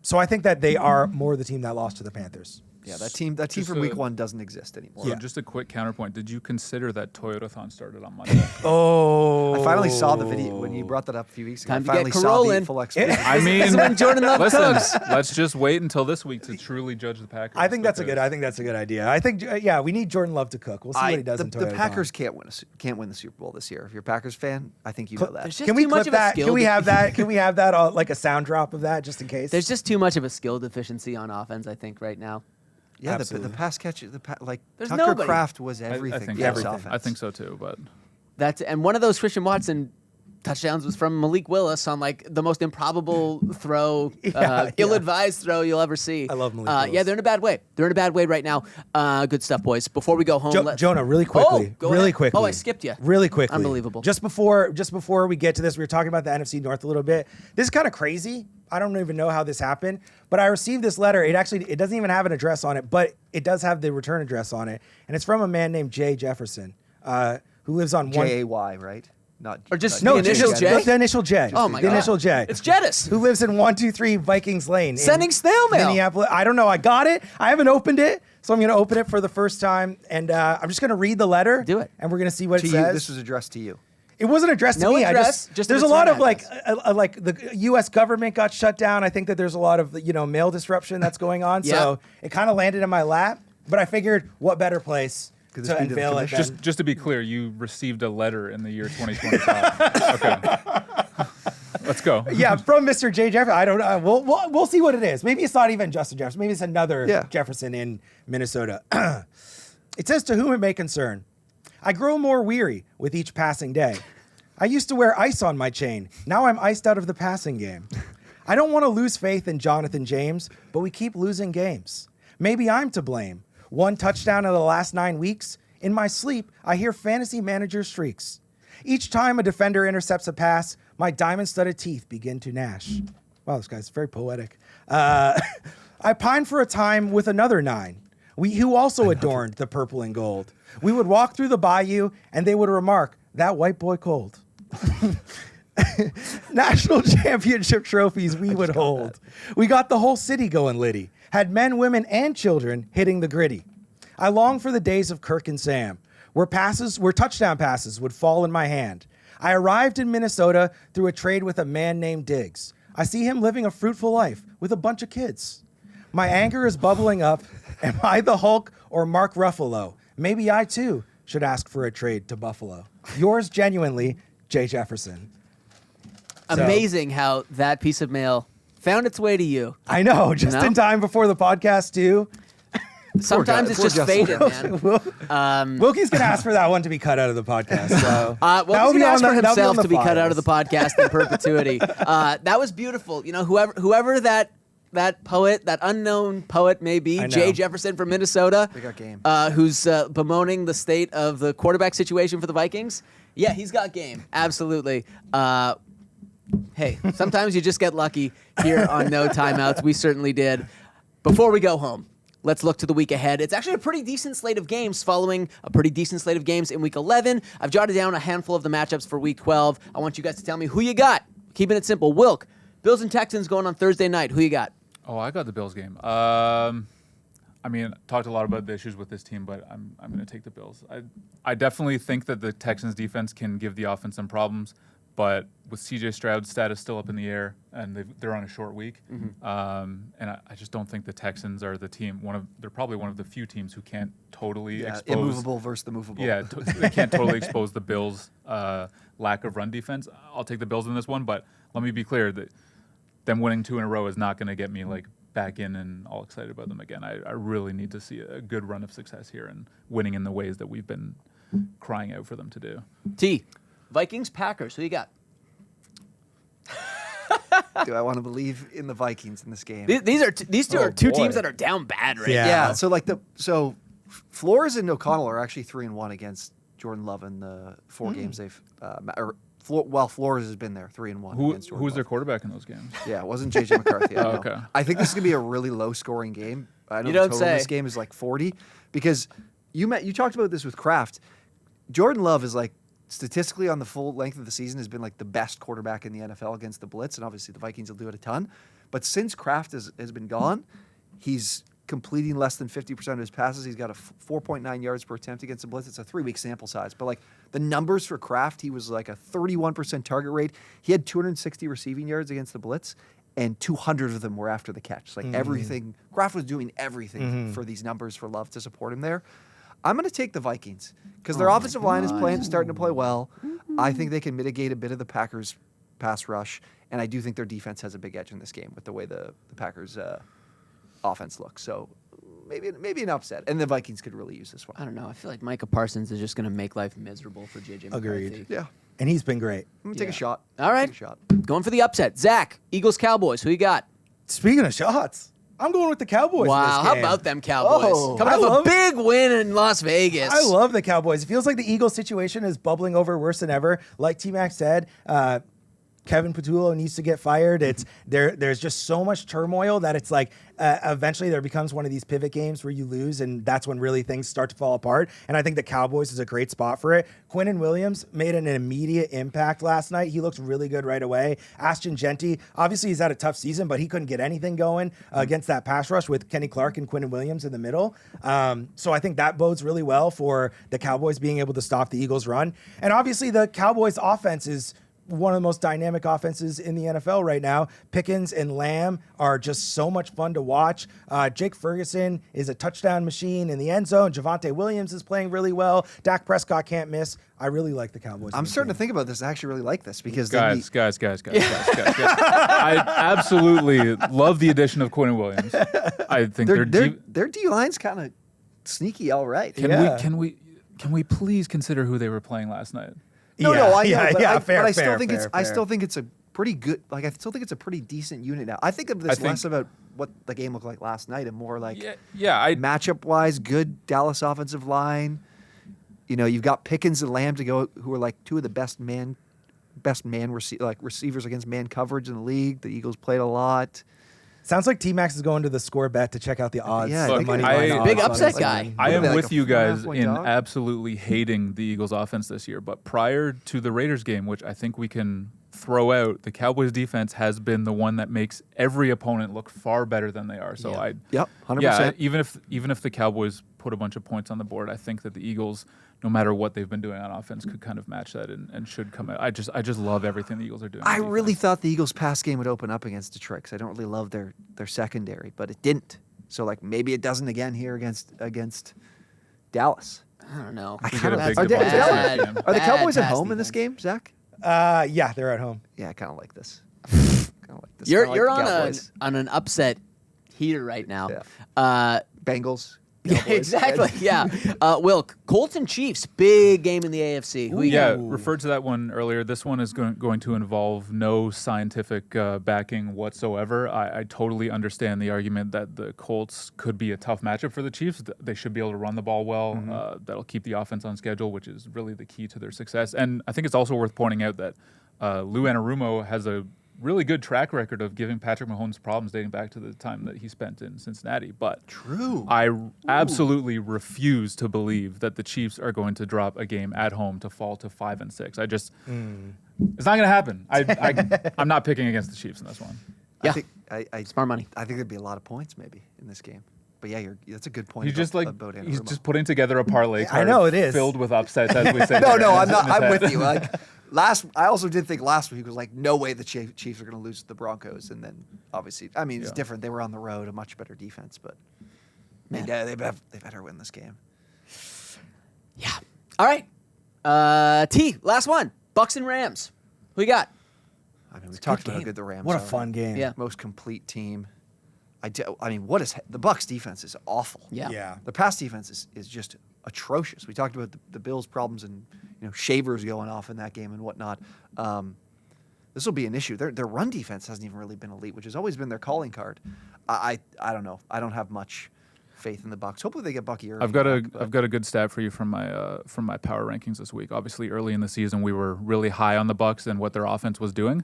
So I think that they are more the team that lost to the Panthers. Yeah, that team from week 1 doesn't exist anymore. So just a quick counterpoint. Did you consider that Toyotathon started on Monday? Oh. I finally saw the video when you brought that up a few weeks ago. Time to I finally get saw the Carolyn. full explanation. I mean, This is when Jordan Love cooks. let's just wait until this week to truly judge the Packers. I think that's a good idea. I think we need Jordan Love to cook. We'll see what he does in Toyota. The Packers can't win the Super Bowl this year. If you're a Packers fan, I think you know that. There's just Can we too much clip of a that? skill Can we de- have that? Can we have that like a sound drop of that just in case? There's just too much of a skill deficiency on offense, I think, right now. Yeah, the Absolutely. pass catch, There's Tucker nobody. Kraft was I everything. think for this so. offense. I think so too. But And one of those Christian Watson touchdowns was from Malik Willis on like the most improbable throw, ill-advised throw you'll ever see. I love Malik Yeah, Willis. they're in a bad way. They're in a bad way right now. Good stuff, boys. Before we go home, Jonah, really quickly. go really ahead. quickly. Oh, I skipped you. Really quickly. Unbelievable. Just before we get to this, we were talking about the NFC North a little bit. This is kind of crazy. I don't even know how this happened, but I received this letter. It doesn't even have an address on it, but it does have the return address on it, and it's from a man named Jay Jefferson, who lives on Jay, right? Not Or just not the initial just J? The initial J. Oh my the God. initial J. It's Jettis. Who lives in 123 Vikings Lane. Sending in snail mail. Minneapolis. I don't know. I got it. I haven't opened it, so I'm going to open it for the first time, and I'm just going to read the letter. Do it. And we're going to see what to it you. says. This was addressed to you. It wasn't addressed to No me. address, just there's the a lot of return like the U.S. government got shut down. I think that there's a lot of mail disruption that's going on. Yeah. So it kind of landed in my lap. But I figured, what better place Could to this be the unveil it? commission? just to be clear, you received a letter in the year 2025. Okay. Let's go. Yeah, from Mr. J. Jefferson. I don't know. We'll see what it is. Maybe it's not even Justin Jefferson. Maybe it's another Jefferson in Minnesota. It says, to whom it may concern, I grow more weary with each passing day. I used to wear ice on my chain. Now I'm iced out of the passing game. I don't want to lose faith in Jonathan James, but we keep losing games. Maybe I'm to blame. 1 touchdown in the last 9 weeks. In my sleep, I hear fantasy manager shrieks. Each time a defender intercepts a pass, my diamond-studded teeth begin to gnash. Wow, this guy's very poetic. I pine for a time with another 9, who also adorned the purple and gold. We would walk through the bayou, and they would remark, that white boy cold. National championship trophies we would hold. We got the whole city going litty. Had men, women, and children hitting the gritty. I long for the days of Kirk and Sam, where touchdown passes would fall in my hand. I arrived in Minnesota through a trade with a man named Diggs. I see him living a fruitful life with a bunch of kids. My anger is bubbling up. Am I the Hulk or Mark Ruffalo? Maybe I, too, should ask for a trade to Buffalo. Yours genuinely, Jay Jefferson. Amazing how that piece of mail found its way to you. I know, just in time before the podcast, too. Sometimes it's poor just Justin. faded, man. Wilkie's going to ask for that one to be cut out of the podcast. So. Well, That'll he's be gonna on ask the- for that'll be on himself the to be cut out of files. the podcast in perpetuity. That was beautiful. You know, whoever that poet, that unknown poet may be, I know. Jay Jefferson from Minnesota, They got game. who's bemoaning the state of the quarterback situation for the Vikings. Yeah, he's got game. Absolutely. Hey, sometimes you just get lucky here on No Timeouts. We certainly did. Before we go home, let's look to the week ahead. It's actually a pretty decent slate of games following a pretty decent slate of games in week 11. I've jotted down a handful of the matchups for week 12. I want you guys to tell me who you got. Keeping it simple. Wilk, Bills and Texans going on Thursday night. Who you got? Oh, I got the Bills game. I mean, talked a lot about the issues with this team, but I'm going to take the Bills. I definitely think that the Texans defense can give the offense some problems, but with C.J. Stroud's status still up in the air, and they're on a short week, and I just don't think the Texans are the team. They're probably one of the few teams who can't totally expose immovable versus the movable. Yeah, they can't totally expose the Bills' lack of run defense. I'll take the Bills in this one, but let me be clear that them winning 2 in a row is not going to get me like back in and all excited about them again. I really need to see a good run of success here and winning in the ways that we've been crying out for them to do. T. Vikings, Packers. Who you got? Do I want to believe in the Vikings in this game? These two Oh, are two boy. teams that are down bad right Yeah. now. Yeah. So Flores and O'Connell are actually 3-1 against Jordan Love in the 4 games they've. While Flores has been there, 3-1 against Jordan Who's their Love. quarterback in those games? Yeah, it wasn't JJ McCarthy. I know. Okay. I think this is gonna be a really low-scoring game. I know You the don't total in this say. game is like 40 because You talked about this with Kraft. Jordan Love is like statistically on the full length of the season has been like the best quarterback in the NFL against the blitz, and obviously the Vikings will do it a ton. But since Kraft has been gone, he's completing less than 50% of his passes. He's got a 4.9 yards per attempt against the blitz. It's a 3-week sample size. But like the numbers for Kraft, he was like a 31% target rate. He had 260 receiving yards against the blitz, and 200 of them were after the catch. Like everything, Kraft was doing everything for these numbers for Love to support him there. I'm going to take the Vikings because their offensive line is starting to play well. I think they can mitigate a bit of the Packers' pass rush, and I do think their defense has a big edge in this game with the way the Packers' offense looks. So maybe an upset, and the Vikings could really use this one. I don't know. I feel like Micah Parsons is just going to make life miserable for JJ McCarthy. Agreed. Yeah. And he's been great. I'm going to take a shot. All right. Take a shot. Going for the upset. Zach, Eagles, Cowboys. Who you got? Speaking of shots, I'm going with the Cowboys. Wow, in this how game. about them Cowboys? Oh, Coming I off a love- big win in Las Vegas. I love the Cowboys. It feels like the Eagles situation is bubbling over worse than ever. Like T-Mac said, Kevin Patullo needs to get fired. There's just so much turmoil that it's like eventually there becomes one of these pivot games where you lose, and that's when really things start to fall apart. And I think the Cowboys is a great spot for it. Quinnen Williams made an immediate impact last night. He looked really good right away. Ashton Genty, obviously he's had a tough season, but he couldn't get anything going against that pass rush with Kenny Clark and Quinnen Williams in the middle. So I think that bodes really well for the Cowboys being able to stop the Eagles' run. And obviously the Cowboys' offense is one of the most dynamic offenses in the NFL right now. Pickens and Lamb are just so much fun to watch. Jake Ferguson is a touchdown machine in the end zone. Javonte Williams is playing really well. Dak Prescott can't miss. I really like the Cowboys. I'm starting to think about this. I actually really like this because Guys. I absolutely love the addition of Quinnen Williams. I think their D line's kind of sneaky. All right. Can we please consider who they were playing last night? No, I know, but fair, I still fair, think fair, I fair. still think it's a pretty good. Like I still think it's a pretty decent unit now. I think of this less about what the game looked like last night and more like matchup wise, good Dallas offensive line. You know, you've got Pickens and Lamb to go, who are like two of the best receivers against man coverage in the league. The Eagles played a lot. Sounds like T-Max is going to the score bet to check out the odds. Yeah, the look, money I- line odds Big on upset this guy. one. I am Like with a you guys 4.5 in dog? absolutely hating the Eagles offense this year, but prior to the Raiders game, which I think we can throw out, the Cowboys defense has been the one that makes every opponent look far better than they are. So Yep, 100%. yeah, even if the Cowboys put a bunch of points on the board, I think that the Eagles, no matter what they've been doing on offense, could kind of match that and should come out. I just love everything the Eagles are doing. I on really defense. thought the Eagles' pass game would open up against Detroit because I don't really love their secondary, but it didn't. So like maybe it doesn't again here against Dallas. I don't know. We get a big Are deposit bad- next game. Are the Bad Cowboys at pass home in this game, Zach? Yeah, they're at home. Yeah, I kind of like this. You're Kinda like the on Cowboys. an upset heater right now. Yeah. Bengals. Yeah, Cowboys. exactly. Yeah. Wilk, Colts and Chiefs, big game in the AFC. Who you Yeah, got? referred to that one earlier. This one is going to involve no scientific backing whatsoever. I totally understand the argument that the Colts could be a tough matchup for the Chiefs. They should be able to run the ball well. That'll keep the offense on schedule, which is really the key to their success. And I think it's also worth pointing out that Lou Anarumo has a really good track record of giving Patrick Mahomes problems dating back to the time that he spent in Cincinnati. But True. I absolutely refuse to believe that the Chiefs are going to drop a game at home to fall to 5-6. I just, it's not going to happen. I'm not picking against the Chiefs in this one. Yeah. I Smart money. I think there'd be a lot of points maybe in this game. But yeah, that's a good point. He's just like about he's Anarumo. just putting together a parlay I card know it is. filled with upsets, as we say. No, there. I'm not. In his I'm head. with you. Like I also did think last week was like, no way the Chiefs are going to lose to the Broncos, and then obviously, I mean, it's different. They were on the road, a much better defense, but they better win this game. Yeah. All right. T, last one. Bucks and Rams. Who you got? I mean, we talked about how game. good the Rams What a are. fun game. Yeah. Most complete team. I mean, what is the Bucks defense is awful. Yeah. Yeah. The pass defense is just atrocious. We talked about the Bills' problems and Shavers going off in that game and whatnot. This will be an issue. Their run defense hasn't even really been elite, which has always been their calling card. I don't know. I don't have much faith in the Bucks. Hopefully they get Bucky Irving. I've got back, a good stat for you from my power rankings this week. Obviously, early in the season, we were really high on the Bucks and what their offense was doing.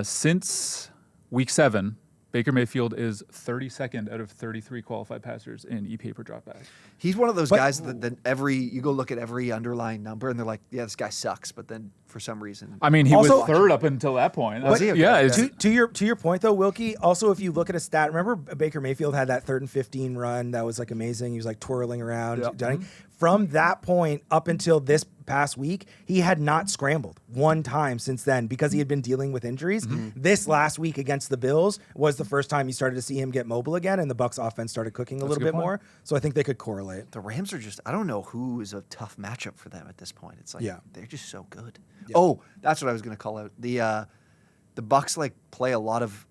Since week 7, Baker Mayfield is 32nd out of 33 qualified passers in EPA per dropback. He's one of those guys that you go look at every underlying number and they're like, yeah, this guy sucks. But then for some reason, I mean, he was third up until that point. Was he? Okay. Yeah. To your point though, Wilkie. Also, if you look at a stat, remember Baker Mayfield had that 3rd and 15 run that was like amazing. He was like twirling around. Yep. From that point up until this past week, he had not scrambled one time since then because he had been dealing with injuries. This last week against the Bills was the first time you started to see him get mobile again, and the Bucs offense started cooking a little bit more. So I think they could correlate. The Rams are just, I don't know who is a tough matchup for them at this point. It's like, they're just so good. Yeah. Oh, that's what I was going to call out. The Bucs like play a lot of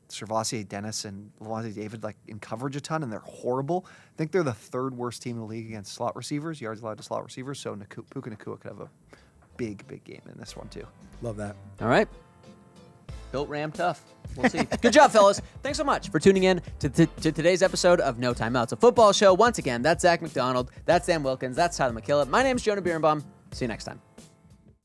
Servassier Dennis and Levante David like in coverage a ton, and they're horrible. I think they're the 3rd worst team in the league against slot receivers, yards allowed to slot receivers. So Puka Nacua could have a big game in this one too. Love that. All right. Built Ram tough. We'll see. Good job, fellas. Thanks so much for tuning in to today's episode of No Timeouts, a football show. Once again, that's Zak McDonald, that's Dan Wilkins, that's Tyler MacKillop. My name is Jonah Birenbaum. See you next time.